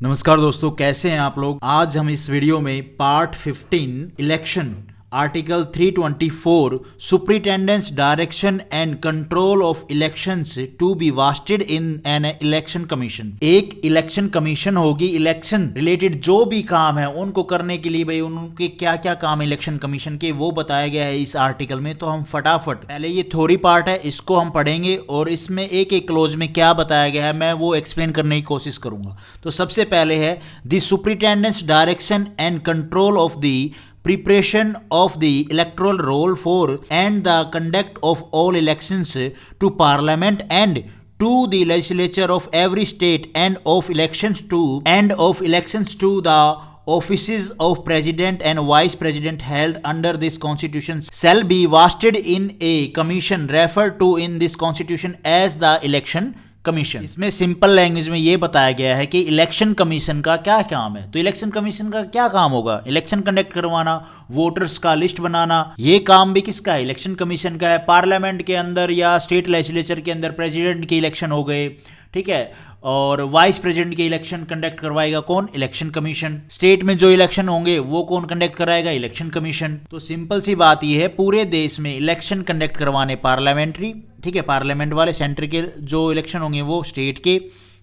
नमस्कार दोस्तों, कैसे हैं आप लोग। आज हम इस वीडियो में part 15 election article 324 superintendence direction and control of elections to be vested in an election commission. एक इलेक्शन कमीशन होगी, इलेक्शन रिलेटेड जो भी काम है उनको करने के लिए भाई उनके क्या क्या काम है इलेक्शन कमीशन के, वो बताया गया है इस आर्टिकल में। तो हम फटाफट पहले ये थ्योरी पार्ट है, इसको हम पढ़ेंगे और इसमें एक एक क्लोज में क्या बताया गया है मैं वो एक्सप्लेन करने की कोशिश करूंगा। तो सबसे पहले है the superintendence direction and control of the preparation of the electoral roll for and the conduct of all elections to parliament and to the legislature of every state and of elections to the offices of president and vice president held under this constitution shall be vested in a commission referred to in this constitution as the election commission. इसमें simple language में ये बताया गया है कि election commission का क्या काम है। तो इलेक्शन कमीशन का क्या काम होगा? इलेक्शन कंडक्ट करवाना, वोटर्स का लिस्ट बनाना। ये काम भी किसका है? इलेक्शन कमीशन का है। पार्लियामेंट के अंदर या स्टेट लेजिस्लेचर के अंदर प्रेसिडेंट के इलेक्शन हो गए, ठीक है, और वाइस प्रेसिडेंट के इलेक्शन कंडक्ट करवाएगा कौन? Election commission. स्टेट में जो इलेक्शन होंगे वो कौन कंडक्ट कराएगा? Election commission. तो सिंपल सी बात ये है, पूरे देश में इलेक्शन कंडक्ट करवाने पार्लियामेंट्री, ठीक है, पार्लियामेंट वाले, सेंटर के जो इलेक्शन होंगे वो स्टेट के,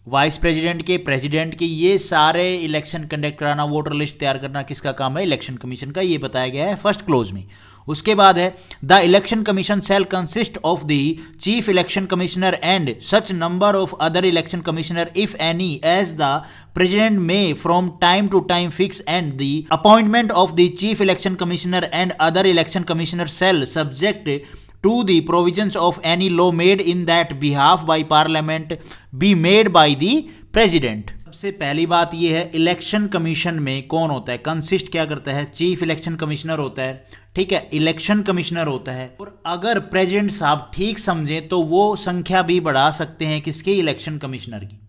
वाइस प्रेसिडेंट के, प्रेसिडेंट के, ये सारे इलेक्शन कंडक्ट कराना, वोटर लिस्ट तैयार करना किसका काम है? इलेक्शन कमीशन का। ये बताया गया है फर्स्ट क्लोज में। उसके बाद है the election commission shall consist of the chief election commissioner and such number of other election commissioner if any as the president may from time to time fix and the appointment of the chief election commissioner and other election commissioner shall subject to the provisions of any law made in that behalf by parliament be made by the president। सबसे पहली बात यह है, election commission में कौन होता है? Consist क्या करता है? चीफ इलेक्शन कमिश्नर होता है, ठीक है, इलेक्शन कमिश्नर होता है, और अगर प्रेसिडेंट साहब ठीक समझें तो वो संख्या भी बढ़ा सकते हैं किसके? इलेक्शन कमिश्नर की।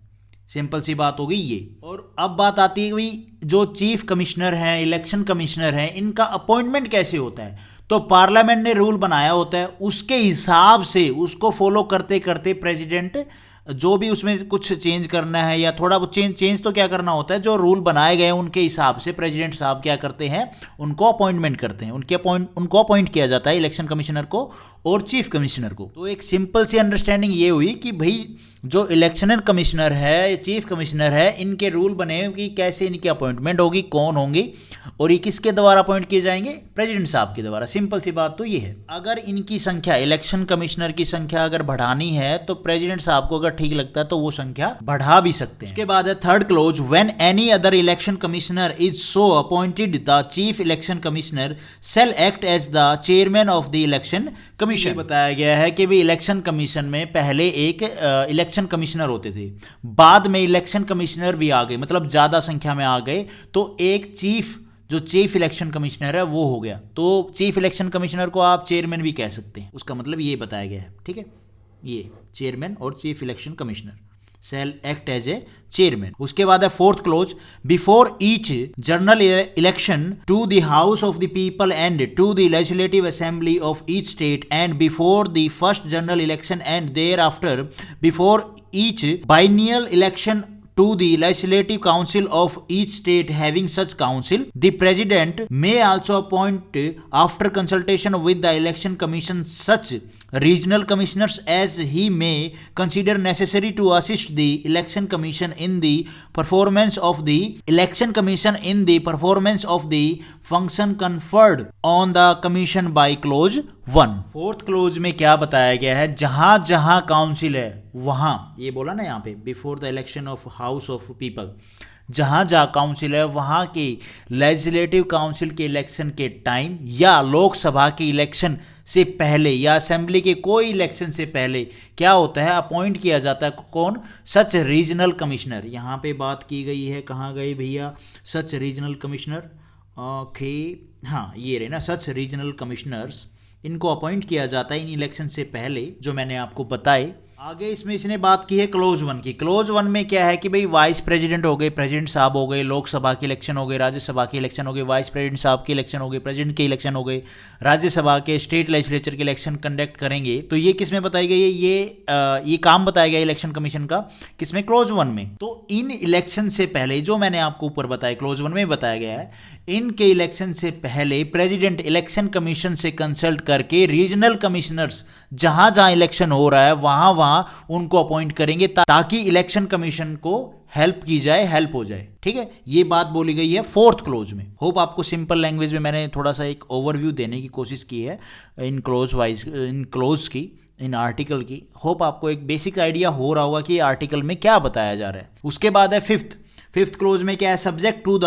सिंपल सी बात हो गई ये। और अब बात आती है भाई जो चीफ कमिश्नर हैं, इलेक्शन कमिश्नर हैं, इनका अपॉइंटमेंट कैसे होता है? तो पार्लियामेंट ने रूल बनाया होता है, उसके हिसाब से उसको फॉलो करते करते प्रेसिडेंट जो भी उसमें कुछ चेंज करना है या थोड़ा बहुत चेंज तो क्या करना होता है, जो रूल बनाए गए हैं उनके हिसाब से प्रेसिडेंट साहब क्या करते हैं, उनको अपॉइंटमेंट करते हैं, उनको अपॉइंट किया जाता है, इलेक्शन कमिश्नर को और चीफ कमिश्नर को। तो एक सिंपल सी अंडरस्टैंडिंग ये हुई कि भाई जो इलेक्शन कमिश्नर है, चीफ कमिश्नर है, इनके रूल बने कि कैसे इनकी अपॉइंटमेंट होगी, कौन होंगी, और ये किसके द्वारा अपॉइंट किए जाएंगे? प्रेसिडेंट साहब के द्वारा। सिंपल सी बात तो ये है। अगर इनकी संख्या, इलेक्शन कमिश्नर की संख्या अगर बढ़ानी है तो प्रेसिडेंट साहब को अगर ठीक लगता है तो वो संख्या बढ़ा भी सकते हैं। उसके बाद है third clause, when any other election commissioner is so appointed the chief election commissioner shall act as the chairman of the election commission. बताया गया है कि भी इलेक्शन कमीशन में पहले एक इलेक्शन कमिश्नर होते थे, बाद में इलेक्शन कमिश्नर भी आ गए, मतलब ज्यादा संख्या में आ गए, तो एक चीफ इलेक्शन कमिश्नर है वो हो गया। तो चीफ इलेक्शन कमिश्नर को आप चेयरमैन भी कह सकते हैं, उसका मतलब ये बताया गया है, ठीक है, ये चेयरमैन और chief election commissioner shall act as a chairman। उसके बाद है fourth clause, before each general election to the house of the people and to the legislative assembly of each state and before the first general election and thereafter before each biennial election to the legislative council of each state having such council, the president may also appoint after consultation with the election commission such regional commissioners as he may consider necessary to assist the election commission in the performance of the function conferred on the commission by clause 1। Fourth close में क्या बताया गया है? जहां जहां council है वहां, ये बोला ना यहाँ पे, before the election of house of people, जहां जहां काउंसिल है वहां के लेजिस्लेटिव काउंसिल के इलेक्शन के टाइम या लोकसभा के इलेक्शन से पहले या असेंबली के कोई इलेक्शन से पहले क्या होता है? अपॉइंट किया जाता है कौन? सच रीजनल कमिश्नर। यहाँ पे बात की गई है, कहाँ गए भैया? सच रीजनल कमिश्नर, ओके, हाँ ये रहे ना, सच रीजनल कमिश्नर्स, इनको अपॉइंट किया जाता है इन इलेक्शन से पहले, जो मैंने आपको बताए, आगे इसमें इसने बात की है क्लोज वन की। क्लोज वन में क्या है कि भाई वाइस प्रेसिडेंट हो गए, प्रेसिडेंट साहब हो गए, लोकसभा के इलेक्शन हो गए, राज्यसभा के इलेक्शन हो गए, वाइस प्रेसिडेंट साहब के इलेक्शन हो गए, प्रेसिडेंट के इलेक्शन हो गए, राज्यसभा के, स्टेट लेजिस्लेचर के इलेक्शन कंडक्ट करेंगे। तो ये किस में बताई गई है? ये काम बताया गया इलेक्शन कमीशन का किसमें? क्लोज वन में। तो इन इलेक्शन से पहले जो मैंने आपको ऊपर बताया क्लोज वन में बताया गया है, इनके इलेक्शन से पहले प्रेसिडेंट इलेक्शन कमीशन से कंसल्ट करके रीजनल कमिश्नर्स जहां जहां इलेक्शन हो रहा है वहां वहां उनको अपॉइंट करेंगे ताकि इलेक्शन कमीशन को हेल्प की जाए, हेल्प हो जाए। ठीक है, ये बात बोली गई है फोर्थ क्लोज में। होप आपको सिंपल लैंग्वेज में मैंने थोड़ा सा एक ओवरव्यू देने की कोशिश की है इन क्लोज की, इन आर्टिकल की। होप आपको एक बेसिक आइडिया हो रहा होगा कि आर्टिकल में क्या बताया जा रहा है। उसके बाद है फिफ्थ क्लोज में क्या है? Subject to the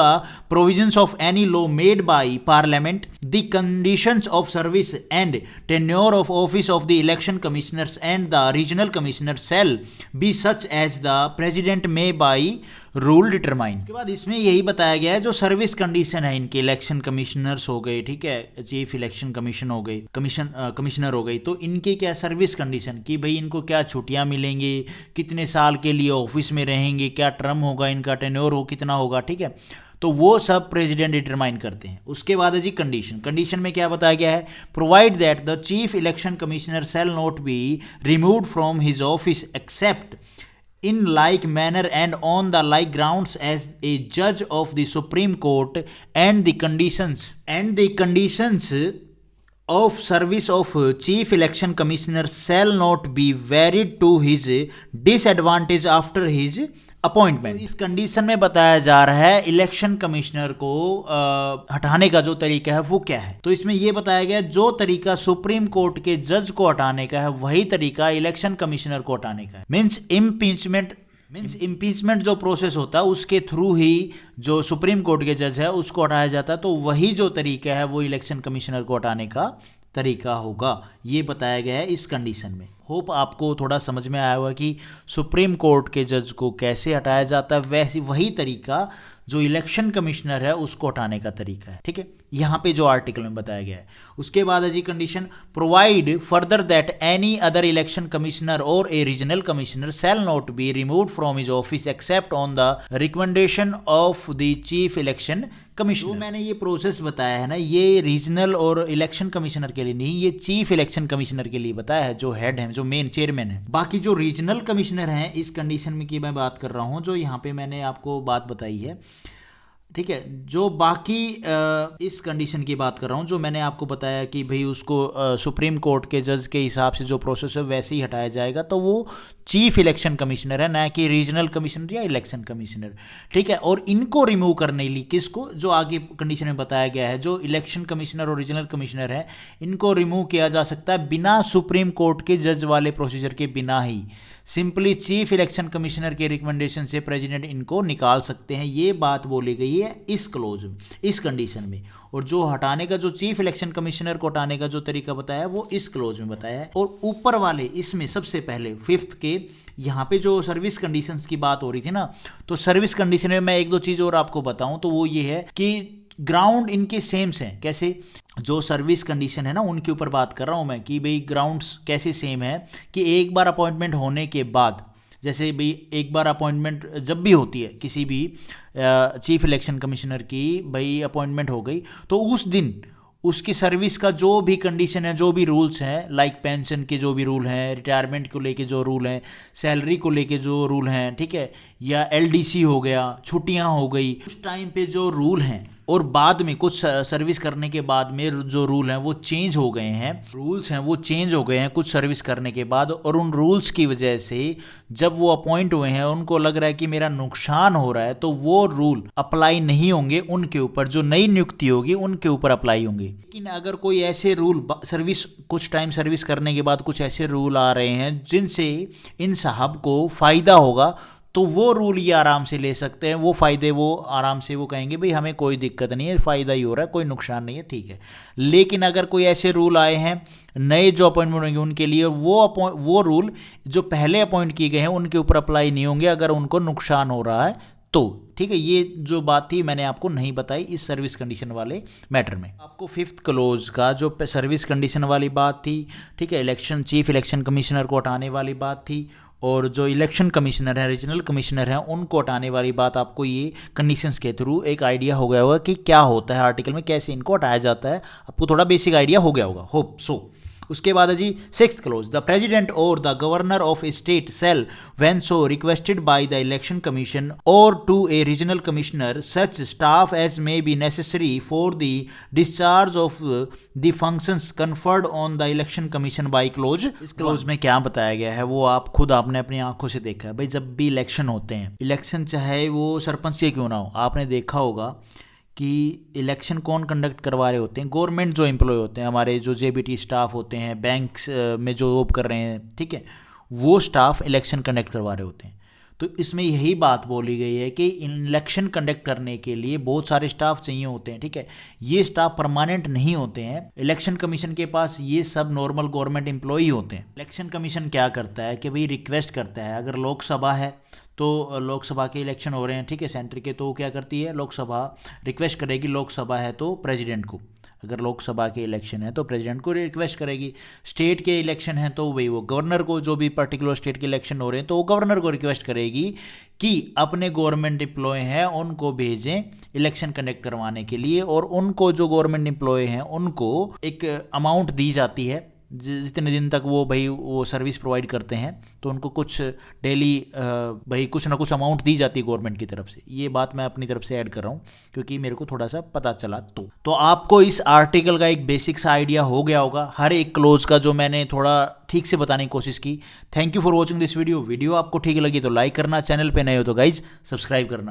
provisions of any law made by parliament the conditions of service and tenure of office of the election commissioners and the regional commissioner shall be such as the president may by rule determine. के बाद इसमें यही बताया गया है जो service condition है इनके, इलेक्शन कमिश्नर्स हो गए, ठीक है, चीफ इलेक्शन कमीशन हो गई, कमिश्नर हो गई, तो इनके क्या सर्विस कंडीशन कि भाई इनको क्या छुट्टियां मिलेंगी, कितने साल के लिए ऑफिस में रहेंगे, क्या टर्म होगा इनका, टेन्योर हो कितना होगा, ठीक है, तो वो सब प्रेसिडेंट डिटरमाइन करते हैं। उसके बाद है जी कंडीशन में क्या बताया गया है? Provide that the chief election commissioner shall not be removed from his office except in like manner and on the like grounds as a judge of the Supreme Court, and the conditions of service of chief election commissioner shall not be varied to his disadvantage after his appointment. इस condition में बताया जा रहा है election commissioner को हटाने का जो तरीका है वो क्या है। तो इसमें यह बताया गया जो तरीका सुप्रीम कोर्ट के जज को हटाने का है वही तरीका इलेक्शन कमिश्नर को हटाने का है। मींस इम्पीचमेंट जो प्रोसेस होता है उसके थ्रू ही जो सुप्रीम कोर्ट के जज है उसको हटाया जाता है, तो वही जो तरीका है वो इलेक्शन कमिश्नर को हटाने का तरीका होगा, ये बताया गया है इस कंडीशन में। होप आपको थोड़ा समझ में आया होगा कि सुप्रीम कोर्ट के जज को कैसे हटाया जाता है, वैसे वही तरीका जो इलेक्शन कमिश्नर है उसको हटाने का तरीका है। ठीक है, यहाँ पे जो आर्टिकल में बताया गया है। उसके बाद है जी condition, provide further that any other election commissioner or a regional commissioner shall not be removed from his office except on the recommendation of the chief election commissioner. मैंने ये प्रोसेस बताया है ना, ये रीजनल और इलेक्शन कमिश्नर के लिए नहीं, ये चीफ इलेक्शन कमिश्नर के लिए बताया है, जो हेड है, जो मेन चेयरमैन है। बाकी जो रीजनल कमिश्नर हैं इस कंडीशन में की मैं बात कर रहा हूँ, जो यहाँ पे मैंने आपको बात बताई है, ठीक है। जो बाकी इस कंडीशन की बात कर रहा हूँ, जो मैंने आपको बताया कि भाई उसको सुप्रीम कोर्ट के जज के हिसाब से जो प्रोसेस है वैसे ही हटाया जाएगा, तो वो चीफ इलेक्शन कमिश्नर है, ना कि रीजनल कमिश्नर या इलेक्शन कमिश्नर। ठीक है, और इनको रिमूव करने के लिए किसको, जो आगे कंडीशन में बताया गया है, जो इलेक्शन कमिश्नर और रीजनल कमिश्नर है इनको रिमूव किया जा सकता है बिना सुप्रीम कोर्ट के जज वाले प्रोसीजर के बिना ही। सिंपली चीफ इलेक्शन कमिश्नर के रिकमेंडेशन से प्रेसिडेंट इनको निकाल सकते हैं, ये बात बोली गई है इस क्लोज में, इस कंडीशन में। और जो हटाने का, जो चीफ इलेक्शन कमिश्नर को हटाने का जो तरीका बताया है वो इस क्लोज में बताया है। और ऊपर वाले इसमें सबसे पहले फिफ्थ के यहाँ पे जो सर्विस कंडीशंस की बात हो रही थी ना, तो सर्विस कंडीशन में मैं एक दो चीज़ और आपको बताऊं, तो वो ये है कि ग्राउंड इनके सेम्स हैं। कैसे? जो सर्विस कंडीशन है ना उनके ऊपर बात कर रहा हूँ मैं, कि भाई ग्राउंड्स कैसे सेम है कि एक बार अपॉइंटमेंट होने के बाद, जैसे भाई एक बार अपॉइंटमेंट जब भी होती है किसी भी चीफ इलेक्शन कमिश्नर की, भाई अपॉइंटमेंट हो गई, तो उस दिन उसकी सर्विस का जो भी कंडीशन है, जो भी रूल्स हैं, लाइक पेंशन के जो भी रूल हैं, रिटायरमेंट को लेके जो रूल हैं, सैलरी को लेके जो रूल हैं, ठीक है, या एलडीसी हो गया, छुट्टियां हो गई, उस टाइम पे जो रूल हैं और बाद में कुछ सर्विस करने के बाद में जो रूल हैं वो चेंज हो गए हैं, रूल्स हैं वो चेंज हो गए हैं कुछ सर्विस करने के बाद, और उन रूल्स की वजह से जब वो अपॉइंट हुए हैं उनको लग रहा है कि मेरा नुकसान हो रहा है, तो वो रूल अप्लाई नहीं होंगे उनके ऊपर, जो नई नियुक्ति होगी उनके ऊपर अप्लाई होंगे। लेकिन अगर कोई ऐसे रूल सर्विस, कुछ टाइम सर्विस करने के बाद कुछ ऐसे रूल आ रहे हैं जिनसे इन साहब को फ़ायदा होगा, तो वो रूल ये आराम से ले सकते हैं, वो फ़ायदे वो आराम से वो कहेंगे भाई हमें कोई दिक्कत नहीं है, फ़ायदा ही हो रहा है, कोई नुकसान नहीं है, ठीक है। लेकिन अगर कोई ऐसे रूल आए हैं नए जो अपॉइंटमेंट होंगे उनके लिए, वो रूल जो पहले अपॉइंट किए गए हैं उनके ऊपर अप्लाई नहीं होंगे अगर उनको नुकसान हो रहा है तो ठीक है, ये जो बात थी मैंने आपको नहीं बताई इस सर्विस कंडीशन वाले मैटर में। आपको 5th क्लोज का जो सर्विस कंडीशन वाली बात थी, ठीक है, इलेक्शन चीफ इलेक्शन कमिश्नर को हटाने वाली बात थी, और जो इलेक्शन कमिश्नर हैं, रीजनल कमिश्नर हैं, उनको हटाने वाली बात, आपको ये कंडीशंस के थ्रू एक आइडिया हो गया होगा कि क्या होता है आर्टिकल में, कैसे इनको हटाया जाता है, आपको थोड़ा बेसिक आइडिया हो गया होगा, होप सो। उसके बाद है जी 6th clause, the president or the governor of a state shall when so requested by the election commission or to a regional commissioner such staff as may be necessary for the discharge of the functions conferred on the election commission by clause. इस clause में क्या बताया गया है वो आप खुद आपने अपनी आंखों से देखा है भाई। जब भी इलेक्शन होते हैं, इलेक्शन चाहे वो सरपंच के क्यों ना हो, आपने देखा होगा कि इलेक्शन कौन कंडक्ट करवा रहे होते हैं, गवर्नमेंट जो एम्प्लॉय होते हैं, हमारे जो जेबीटी स्टाफ होते हैं, बैंक्स में जो जॉब कर रहे हैं, ठीक है, वो स्टाफ इलेक्शन कंडक्ट करवा रहे होते हैं। तो इसमें यही बात बोली गई है कि इलेक्शन कंडक्ट करने के लिए बहुत सारे स्टाफ चाहिए होते हैं, ठीक है, ये स्टाफ परमानेंट नहीं होते हैं। इलेक्शन कमीशन के पास ये सब नॉर्मल गवर्नमेंट एम्प्लॉय होते हैं। इलेक्शन कमीशन क्या करता है कि भाई रिक्वेस्ट करता है, अगर लोकसभा है तो लोकसभा के इलेक्शन हो रहे हैं, ठीक है, सेंटर के, तो वो क्या करती है, लोकसभा रिक्वेस्ट करेगी, लोकसभा है तो प्रेसिडेंट को, अगर लोकसभा के इलेक्शन है तो प्रेसिडेंट को रिक्वेस्ट करेगी। स्टेट के इलेक्शन है तो वही वो गवर्नर को, जो भी पर्टिकुलर स्टेट के इलेक्शन हो रहे हैं तो वो गवर्नर को रिक्वेस्ट करेगी कि अपने गवर्नमेंट एम्प्लॉय हैं उनको भेजें इलेक्शन कंडक्ट करवाने के लिए, और उनको जो गवर्नमेंट एम्प्लॉय हैं उनको एक अमाउंट दी जाती है जितने दिन तक वो भाई वो सर्विस प्रोवाइड करते हैं, तो उनको कुछ डेली भाई कुछ ना कुछ अमाउंट दी जाती है गवर्नमेंट की तरफ से। ये बात मैं अपनी तरफ से ऐड कर रहा हूँ क्योंकि मेरे को थोड़ा सा पता चला। तो आपको इस आर्टिकल का एक बेसिक सा आइडिया हो गया होगा, हर एक क्लोज का जो मैंने थोड़ा ठीक से बताने की कोशिश की। Thank you for watching this video. Video आपको ठीक लगी तो लाइक करना, चैनल पे नए हो तो गाइज सब्सक्राइब करना।